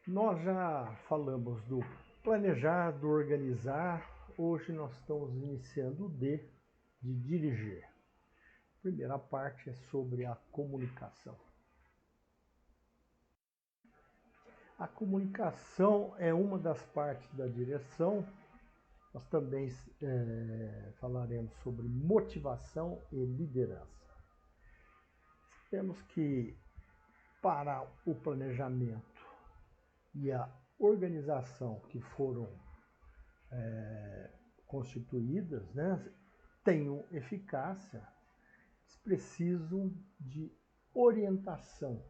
Nós já falamos do planejar, do organizar. Hoje nós estamos iniciando o D de dirigir. A primeira parte é sobre a comunicação. A comunicação é uma das partes da direção. Nós também falaremos sobre motivação e liderança. Temos que, para o planejamento e a organização que foram constituídas, tenham eficácia, precisam de orientação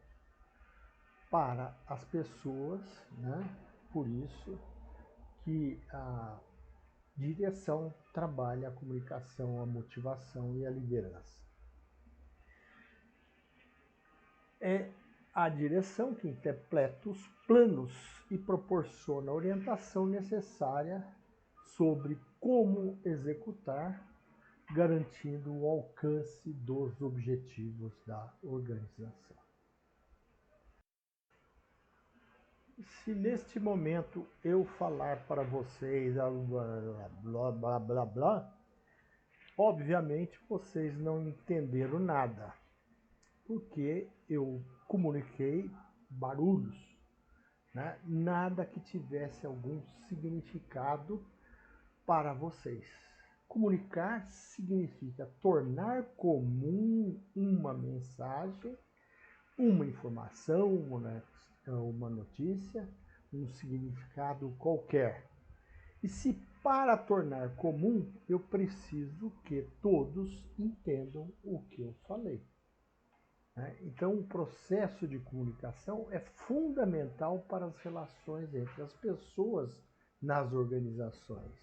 para as pessoas, Por isso que a direção trabalha a comunicação, a motivação e a liderança. É a direção que interpreta os planos e proporciona a orientação necessária sobre como executar, garantindo o alcance dos objetivos da organização. Se neste momento eu falar para vocês blá blá blá blá, obviamente vocês não entenderam nada, porque eu comuniquei barulhos, nada que tivesse algum significado para vocês. Comunicar significa tornar comum uma mensagem, uma informação, uma notícia, um significado qualquer. E se para tornar comum, eu preciso que todos entendam o que eu falei. Então, o processo de comunicação é fundamental para as relações entre as pessoas nas organizações.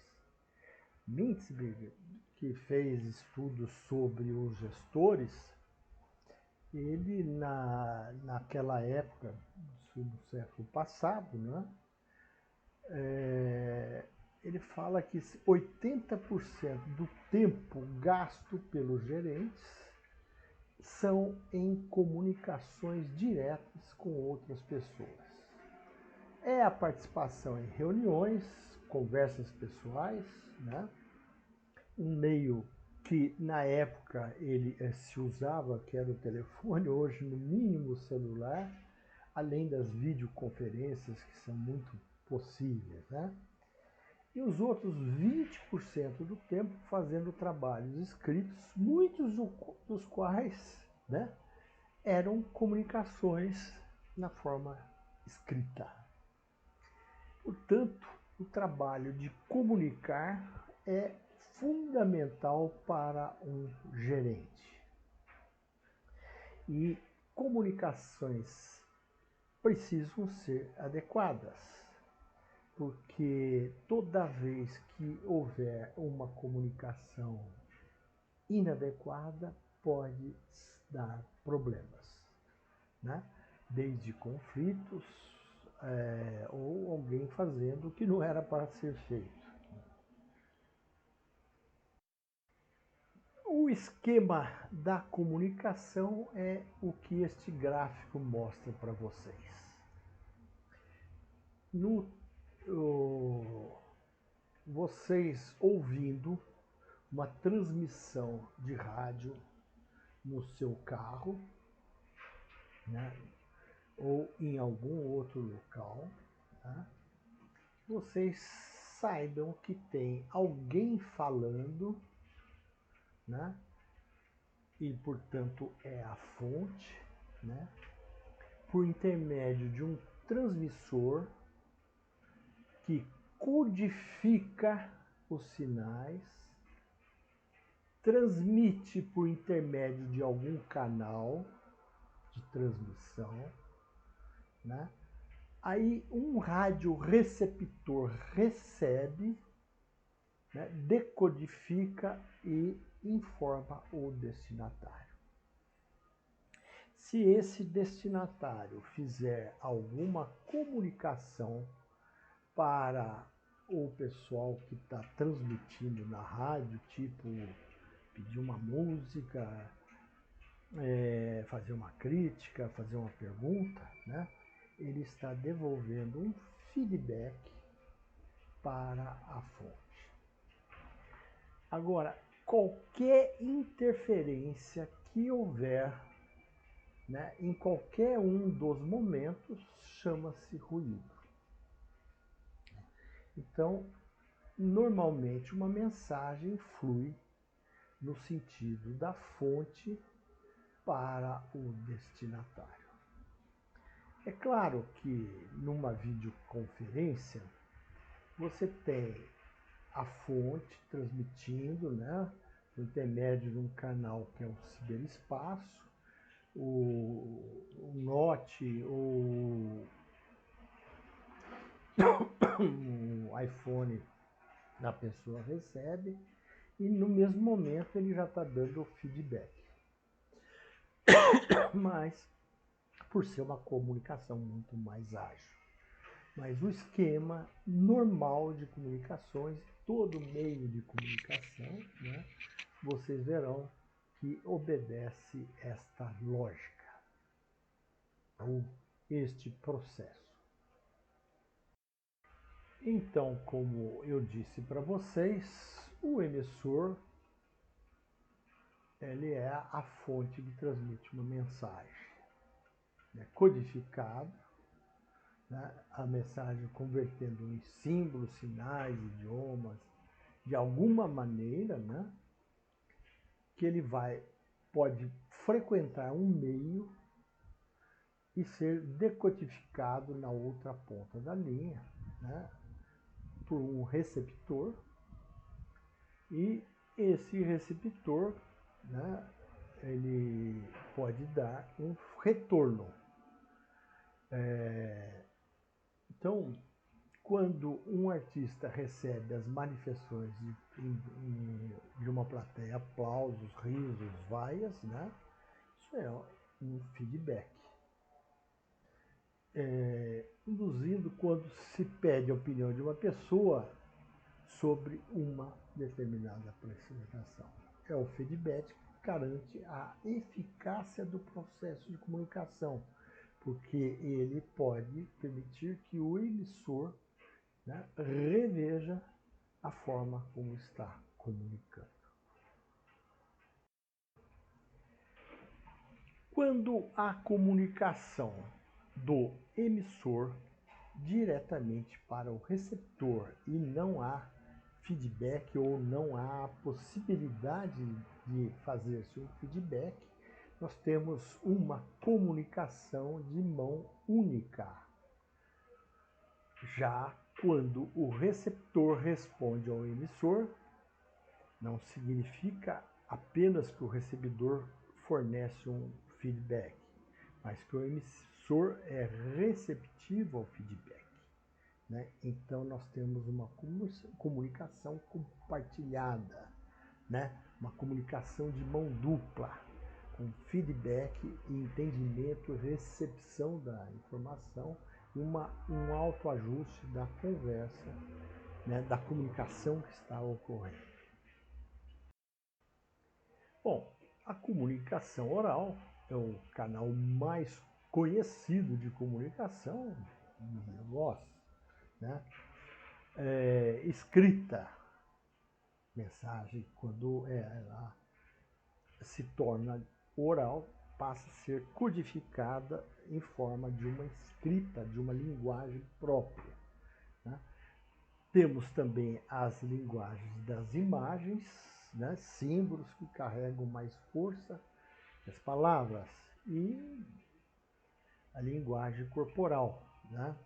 Mintzberg, que fez estudos sobre os gestores, ele naquela época do século passado, ele fala que 80% do tempo gasto pelos gerentes são em comunicações diretas com outras pessoas. É a participação em reuniões, conversas pessoais, um meio que na época ele se usava, que era o telefone, hoje no mínimo o celular, além das videoconferências que são muito possíveis, E os outros 20% do tempo fazendo trabalhos escritos, muitos dos quais eram comunicações na forma escrita. Portanto, o trabalho de comunicar é fundamental para um gerente. E comunicações precisam ser adequadas, porque toda vez que houver uma comunicação inadequada, pode dar problemas, Desde conflitos ou alguém fazendo o que não era para ser feito. O esquema da comunicação é o que este gráfico mostra para vocês. Vocês ouvindo uma transmissão de rádio no seu carro, ou em algum outro local, vocês saibam que tem alguém falando, e portanto é a fonte, por intermédio de um transmissor que codifica os sinais, transmite por intermédio de algum canal de transmissão, Aí um radioreceptor recebe, decodifica e informa o destinatário. Se esse destinatário fizer alguma comunicação para o pessoal que está transmitindo na rádio, tipo pedir uma música, fazer uma crítica, fazer uma pergunta, ele está devolvendo um feedback para a fonte. Agora, qualquer interferência que houver, né, em qualquer um dos momentos chama-se ruído. Então, normalmente uma mensagem flui no sentido da fonte para o destinatário. É claro que numa videoconferência você tem a fonte transmitindo, né, por intermédio de um canal que é o ciberespaço, o NOT, o iPhone da pessoa recebe, e no mesmo momento ele já está dando o feedback. Mas, por ser uma comunicação muito mais ágil. Mas o esquema normal de comunicações, todo meio de comunicação, né, vocês verão que obedece esta lógica, ou este processo. Então, como eu disse para vocês, o emissor ele é a fonte que transmite uma mensagem, né, codificada, né, a mensagem convertendo em símbolos, sinais, idiomas, de alguma maneira, né, que ele pode frequentar um meio e ser decodificado na outra ponta da linha, né, por um receptor, e esse receptor, né, ele pode dar um retorno. Então, quando um artista recebe as manifestações de uma plateia, aplausos, risos, vaias, né, isso é um feedback. Induzindo quando se pede a opinião de uma pessoa sobre uma determinada apresentação. É o feedback que garante a eficácia do processo de comunicação, porque ele pode permitir que o emissor, né, reveja a forma como está comunicando. Quando a comunicação do emissor diretamente para o receptor e não há feedback ou não há a possibilidade de fazer-se um feedback, nós temos uma comunicação de mão única. Já quando o receptor responde ao emissor, não significa apenas que o recebedor fornece um feedback, mas que o emissor é receptivo ao feedback, né? Então nós temos uma comunicação compartilhada, né? Uma comunicação de mão dupla, com feedback e entendimento, recepção da informação e um autoajuste da conversa, né? Da comunicação que está ocorrendo. Bom, a comunicação oral é o canal mais conhecido de comunicação de voz, né? Escrita, mensagem, quando ela se torna oral, passa a ser codificada em forma de uma escrita, de uma linguagem própria, né? Temos também as linguagens das imagens, né, símbolos que carregam mais força que as palavras, e a linguagem corporal, né?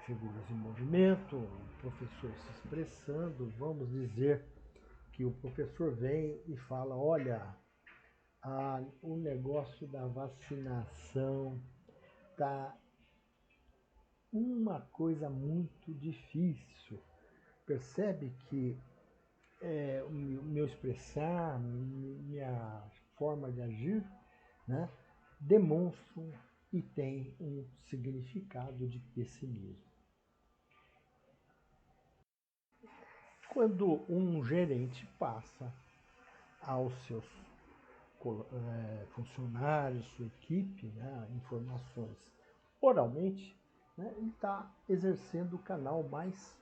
Figuras em movimento, o professor se expressando. Vamos dizer que o professor vem e fala: olha, o negócio da vacinação tá uma coisa muito difícil. Percebe que o meu expressar, minha forma de agir, né, demonstram e tem um significado de pessimismo. Quando um gerente passa aos seus funcionários, sua equipe, né, informações oralmente, né, ele está exercendo o canal mais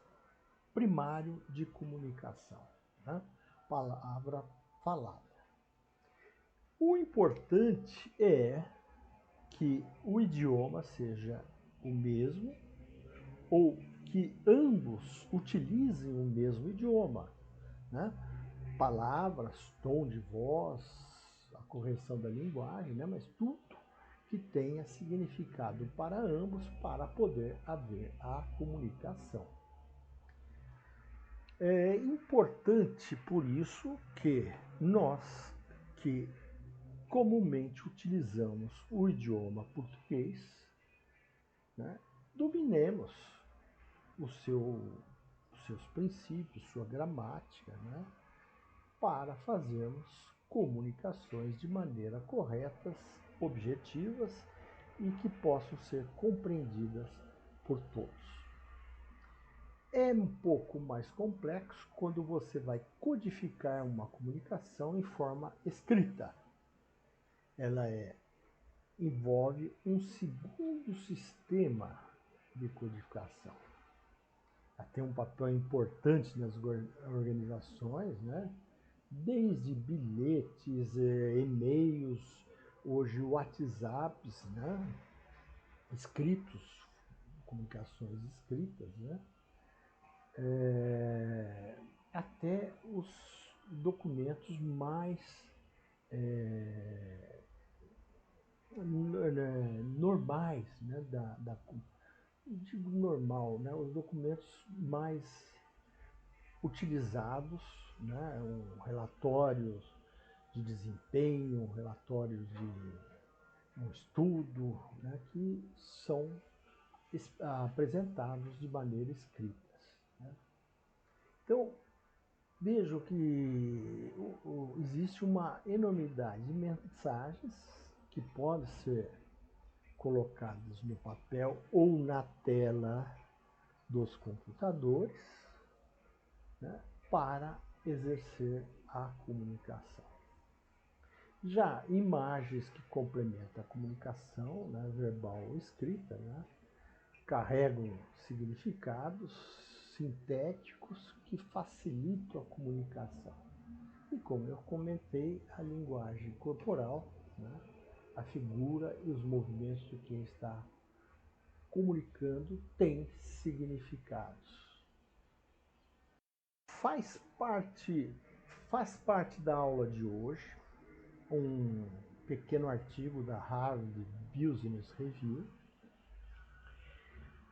primário de comunicação, né? Palavra falada. O importante é que o idioma seja o mesmo ou que ambos utilizem o mesmo idioma, né? Palavras, tom de voz, a correção da linguagem, né? Mas tudo que tenha significado para ambos para poder haver a comunicação. É importante, por isso, que nós que comumente utilizamos o idioma português, né, dominemos os seus princípios, sua gramática, né, para fazermos comunicações de maneira corretas, objetivas e que possam ser compreendidas por todos. É um pouco mais complexo quando você vai codificar uma comunicação em forma escrita. Ela envolve um segundo sistema de codificação. Ela tem um papel importante nas organizações, né? Desde bilhetes, e-mails, hoje WhatsApps, né? Escritos, comunicações escritas, né? Até os documentos mais normais, né, digo normal, né, os documentos mais utilizados, né, relatórios de desempenho, relatórios de um estudo, né, que são apresentados de maneira escrita. Né? Então, vejo que existe uma enormidade de mensagens que podem ser colocadas no papel ou na tela dos computadores, né, para exercer a comunicação. Já imagens que complementam a comunicação, né, verbal ou escrita, né, carregam significados sintéticos que facilitam a comunicação. E como eu comentei, a linguagem corporal, né, a figura e os movimentos de quem está comunicando têm significados. Faz parte da aula de hoje um pequeno artigo da Harvard Business Review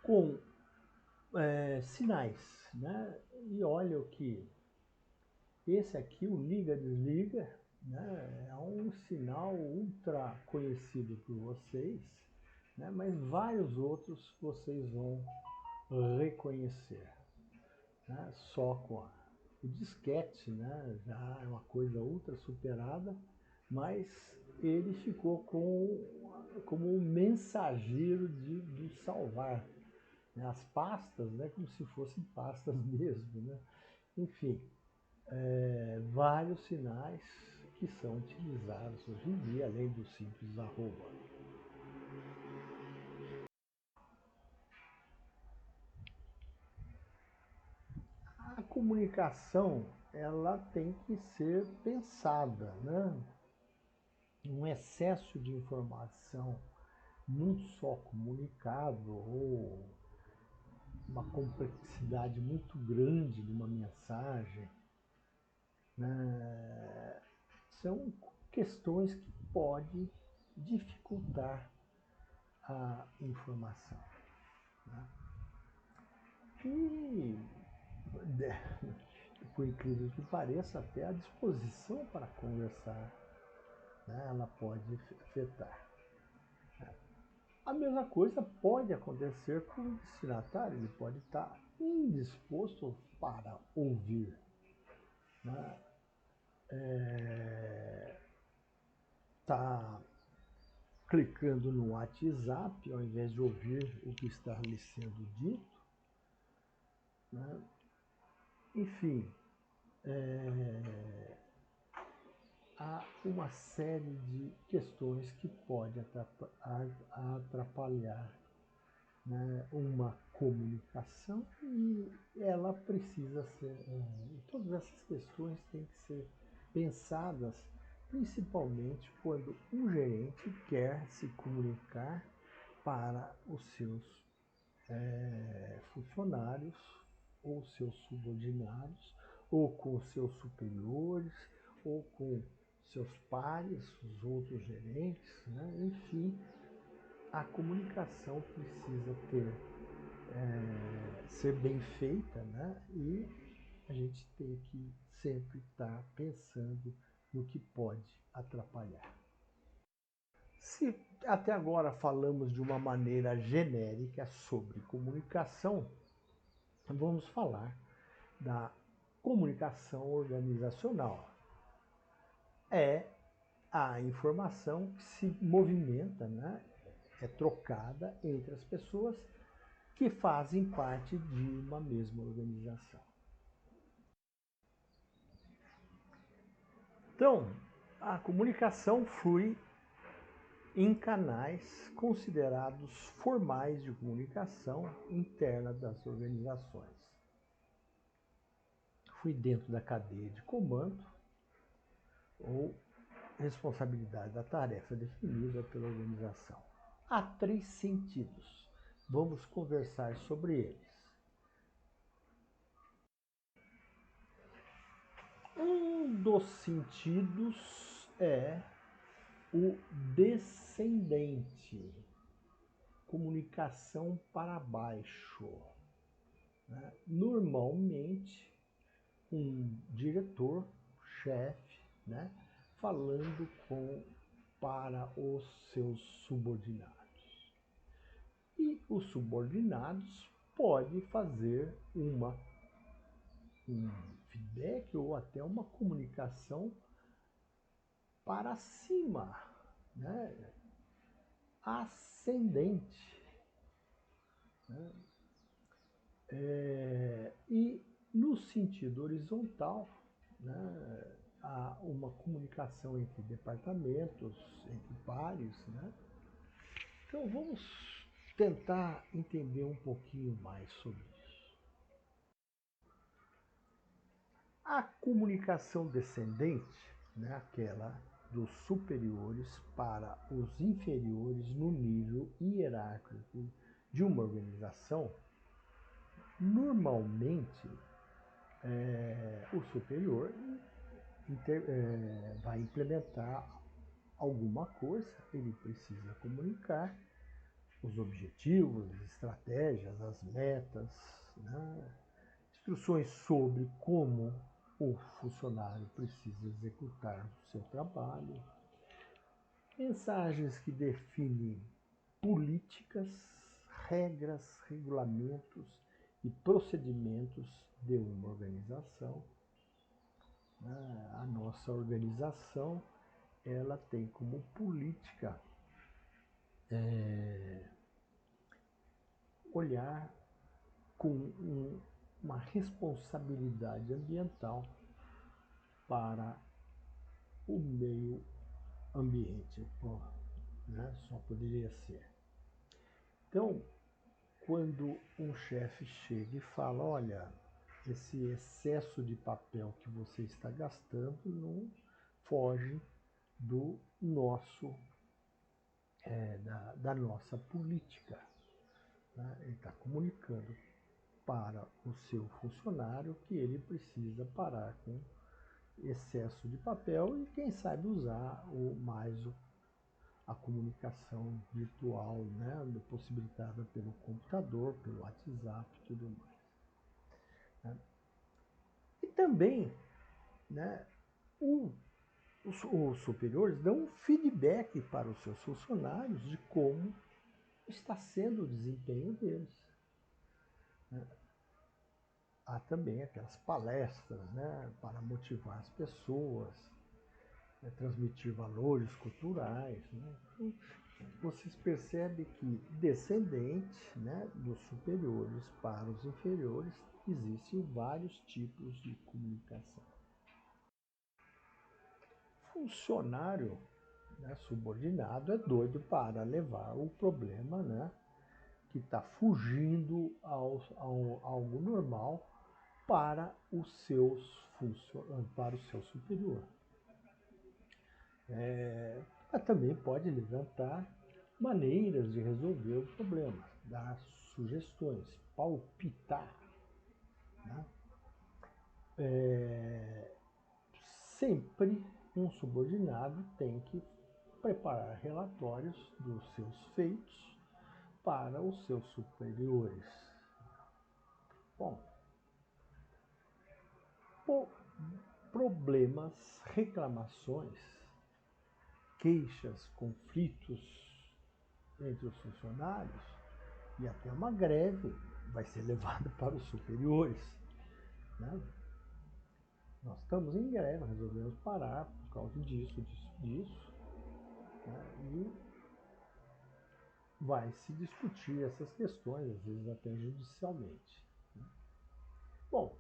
com sinais, né? E olha o que esse aqui, o liga-desliga, né? É um sinal ultra conhecido por vocês, né? Mas vários outros vocês vão reconhecer, né? Só com o disquete, né? Já é uma coisa ultra superada, mas ele ficou como um mensageiro de salvar, né? As pastas, né? Como se fossem pastas mesmo, né? Enfim, vários sinais que são utilizados hoje em dia, além do simples arroba. A comunicação, ela tem que ser pensada, né? Um excesso de informação num só comunicado ou uma complexidade muito grande de uma mensagem, né? São questões que podem dificultar a informação. Né? E, por incrível que pareça, até a disposição para conversar, né, ela pode afetar. A mesma coisa pode acontecer com o destinatário, ele pode estar indisposto para ouvir. Né? Tá clicando no WhatsApp ao invés de ouvir o que está lhe sendo dito. Né? Enfim, há uma série de questões que podem atrapalhar né, uma comunicação e ela precisa ser, todas essas questões têm que ser pensadas, principalmente quando um gerente quer se comunicar para os seus funcionários ou seus subordinados, ou com seus superiores, ou com seus pares, os outros gerentes, né? Enfim, a comunicação precisa ser bem feita, né? E a gente tem que sempre estar pensando no que pode atrapalhar. Se até agora falamos de uma maneira genérica sobre comunicação, vamos falar da comunicação organizacional. É a informação que se movimenta, né? É trocada entre as pessoas que fazem parte de uma mesma organização. Então, a comunicação flui em canais considerados formais de comunicação interna das organizações. Flui dentro da cadeia de comando ou responsabilidade da tarefa definida pela organização. Há 3 sentidos. Vamos conversar sobre eles. Um dos sentidos é o descendente, comunicação para baixo. Né? Normalmente, um diretor, chefe, né? Falando para os seus subordinados. E os subordinados podem fazer um feedback ou até uma comunicação para cima, né? Ascendente. Né? E no sentido horizontal, né, há uma comunicação entre departamentos, entre pares. Né? Então vamos tentar entender um pouquinho mais sobre isso. A comunicação descendente, né, aquela dos superiores para os inferiores no nível hierárquico de uma organização, normalmente o superior vai implementar alguma coisa, ele precisa comunicar os objetivos, as estratégias, as metas, né? Instruções sobre como o funcionário precisa executar o seu trabalho, mensagens que definem políticas, regras, regulamentos e procedimentos de uma organização. A nossa organização ela tem como política olhar com uma responsabilidade ambiental para o meio ambiente. Né? Só poderia ser. Então, quando um chefe chega e fala, olha, esse excesso de papel que você está gastando não foge do nosso, da nossa política. Né? Ele está comunicando para o seu funcionário que ele precisa parar com excesso de papel e quem sabe usar a comunicação virtual, né, possibilitada pelo computador, pelo WhatsApp e tudo mais. Né? E também, né, os superiores dão um feedback para os seus funcionários de como está sendo o desempenho deles. Né? Há também aquelas palestras, né, para motivar as pessoas, né, transmitir valores culturais. Né? Então, vocês percebem que descendente, né, dos superiores para os inferiores, existem vários tipos de comunicação. Funcionário, né, subordinado é doido para levar o problema, né, que está fugindo ao algo normal para o seu superior. Mas também pode levantar maneiras de resolver o problema, dar sugestões, palpitar. Né? Sempre um subordinado tem que preparar relatórios dos seus feitos para os seus superiores. Bom, problemas, reclamações, queixas, conflitos entre os funcionários e até uma greve vai ser levada para os superiores. Né? Nós estamos em greve, resolvemos parar por causa disso. Né? E vai se discutir essas questões, às vezes até judicialmente. Né? Bom,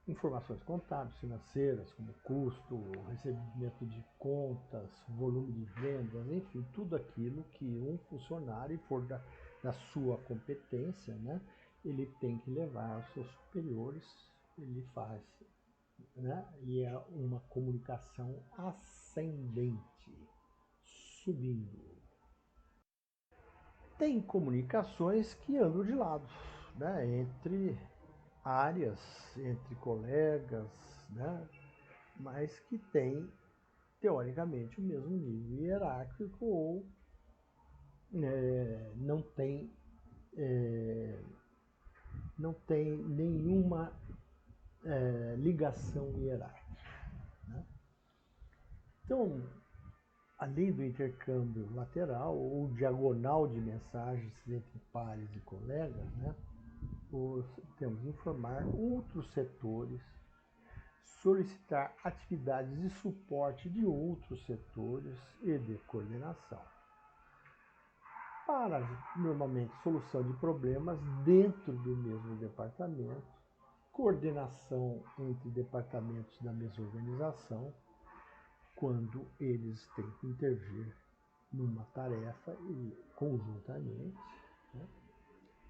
informações contábeis, financeiras, como custo, recebimento de contas, volume de vendas, enfim, tudo aquilo que um funcionário, for da sua competência, né, ele tem que levar aos seus superiores, ele faz, né, e é uma comunicação ascendente, subindo. Tem comunicações que andam de lado, né, entre áreas, entre colegas, né, mas que tem, teoricamente, o mesmo nível hierárquico ou não tem nenhuma ligação hierárquica. Né? Então, além do intercâmbio lateral ou diagonal de mensagens entre pares e colegas, né, temos que informar outros setores, solicitar atividades de suporte de outros setores e de coordenação. Para, normalmente, solução de problemas dentro do mesmo departamento, coordenação entre departamentos da mesma organização, quando eles têm que intervir numa tarefa conjuntamente, né?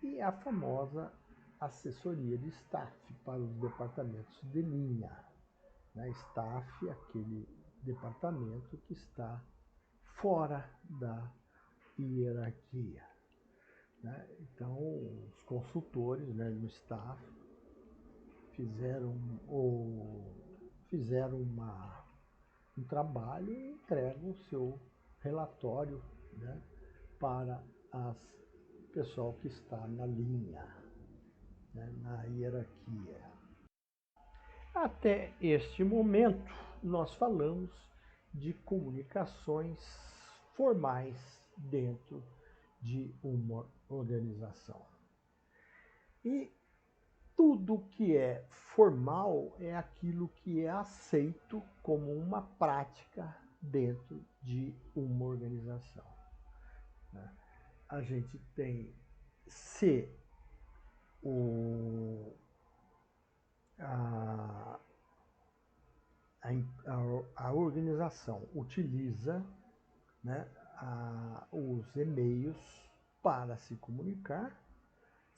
E a famosa assessoria de staff para os departamentos de linha. Né? Staff, aquele departamento que está fora da hierarquia. Né? Então, os consultores, né, no staff fizeram um trabalho e entregam o seu relatório, né, para o pessoal que está na linha, né, na hierarquia. Até este momento, nós falamos de comunicações formais dentro de uma organização. E tudo que é formal é aquilo que é aceito como uma prática dentro de uma organização. Né? A gente tem, se a organização utiliza, né, os e-mails para se comunicar,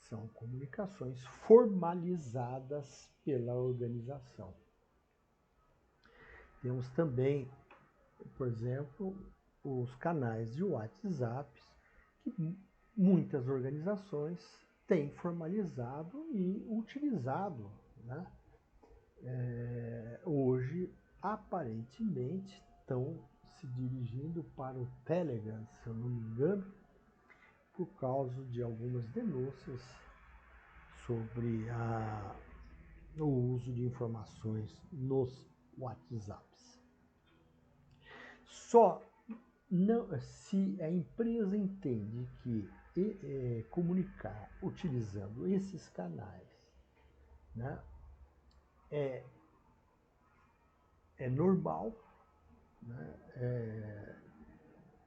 são comunicações formalizadas pela organização. Temos também, por exemplo, os canais de WhatsApp, que muitas organizações têm formalizado e utilizado. Né? Hoje, aparentemente, estão se dirigindo para o Telegram, se eu não me engano, por causa de algumas denúncias sobre o uso de informações nos WhatsApps. Só se a empresa entende que comunicar utilizando esses canais, né, é normal, né,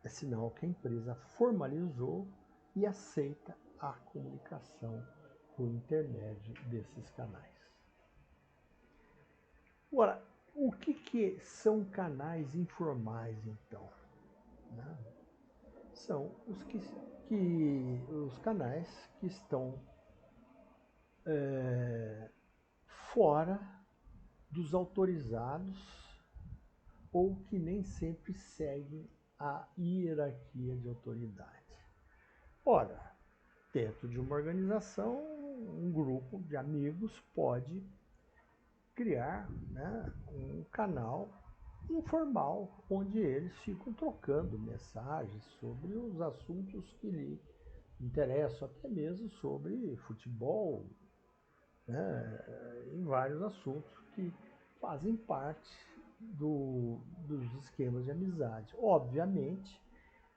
é sinal que a empresa formalizou e aceita a comunicação por intermédio desses canais. Agora, o que são canais informais, então? Né? São os que que os canais que estão fora dos autorizados ou que nem sempre seguem a hierarquia de autoridade. Ora, dentro de uma organização, um grupo de amigos pode criar, né, um canal informal onde eles ficam trocando mensagens sobre os assuntos que lhe interessam, até mesmo sobre futebol, né, em vários assuntos que fazem parte dos esquemas de amizade. Obviamente,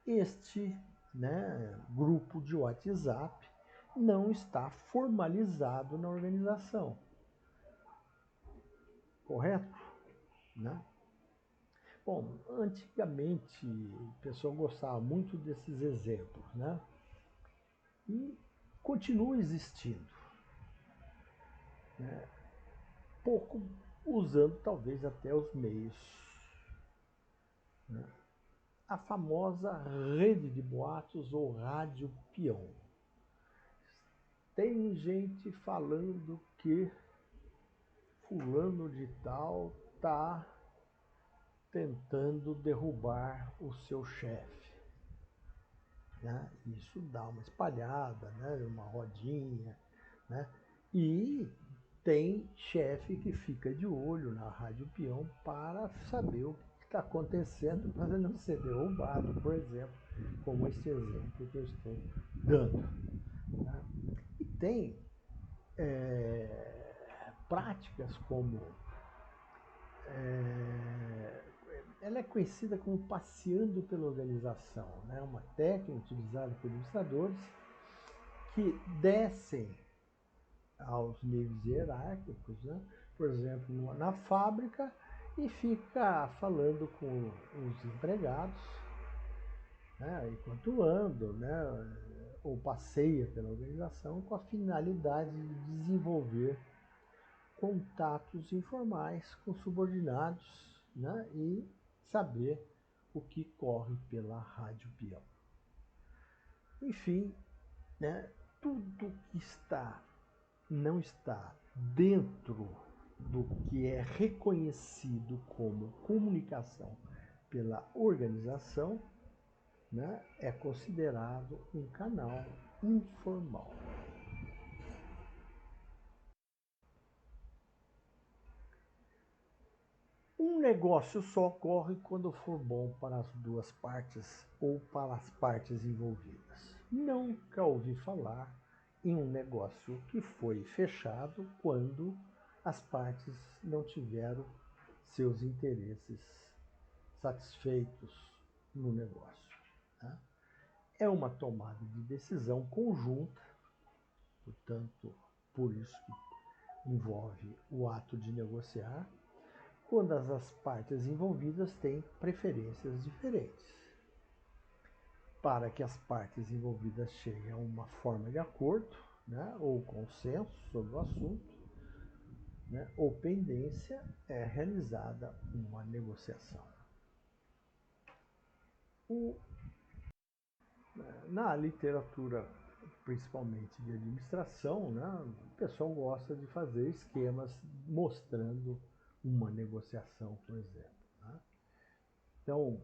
este, né, grupo de WhatsApp não está formalizado na organização, correto? Né? Bom, antigamente o pessoal gostava muito desses exemplos, né? E continua existindo, né? Pouco usando talvez até os meios, né? A famosa rede de boatos ou rádio peão. Tem gente falando que fulano de tal está tentando derrubar o seu chefe. Né? Isso dá uma espalhada, né? Uma rodinha, né? E tem chefe que fica de olho na rádio peão para saber o que está acontecendo para não ser derrubado, por exemplo, como este exemplo que eu estou dando. Né? E tem práticas como ela é conhecida como passeando pela organização, né? Uma técnica utilizada por administradores que descem aos níveis hierárquicos, né? Por exemplo, na fábrica, e fica falando com os empregados, né? Enquanto andam, né? Ou passeia pela organização com a finalidade de desenvolver contatos informais com subordinados, né? E saber o que corre pela rádio peão. Enfim, né? Tudo que não está dentro do que é reconhecido como comunicação pela organização, né, é considerado um canal informal. Um negócio só ocorre quando for bom para as duas partes ou para as partes envolvidas. Nunca ouvi falar em um negócio que foi fechado quando as partes não tiveram seus interesses satisfeitos no negócio. Né? É uma tomada de decisão conjunta, portanto, por isso que envolve o ato de negociar, quando as partes envolvidas têm preferências diferentes. Para que as partes envolvidas cheguem a uma forma de acordo, né, ou consenso sobre o assunto, né, ou pendência, é realizada uma negociação. Na literatura, principalmente de administração, né, o pessoal gosta de fazer esquemas mostrando uma negociação, por exemplo. Né? Então,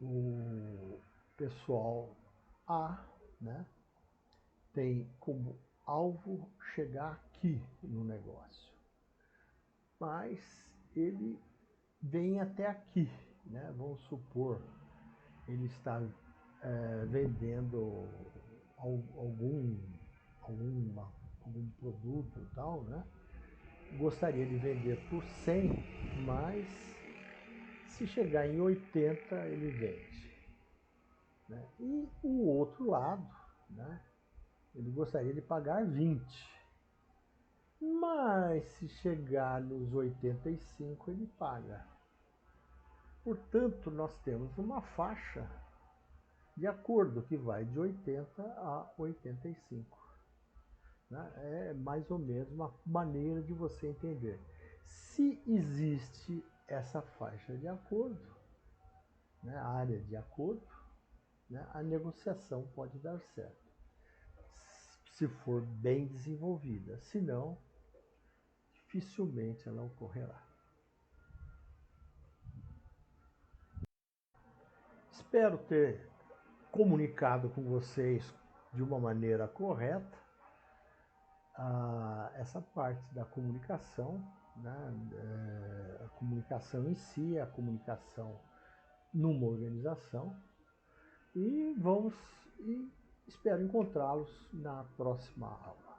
o pessoal A, né, tem como alvo chegar aqui no negócio, mas ele vem até aqui, né? Vamos supor, ele está vendendo algum produto e tal, né? Gostaria de vender por 100, mas se chegar em 80 ele vende. Né? E o outro lado, né? Ele gostaria de pagar 20. Mas se chegar nos 85 ele paga. Portanto, nós temos uma faixa de acordo que vai de 80 a 85. Né? É mais ou menos uma maneira de você entender. Se existe essa faixa de acordo, né, área de acordo, né, a negociação pode dar certo, se for bem desenvolvida. Se não, dificilmente ela ocorrerá. Espero ter comunicado com vocês de uma maneira correta essa parte da comunicação, né? A comunicação em si, a comunicação numa organização. E espero encontrá-los na próxima aula.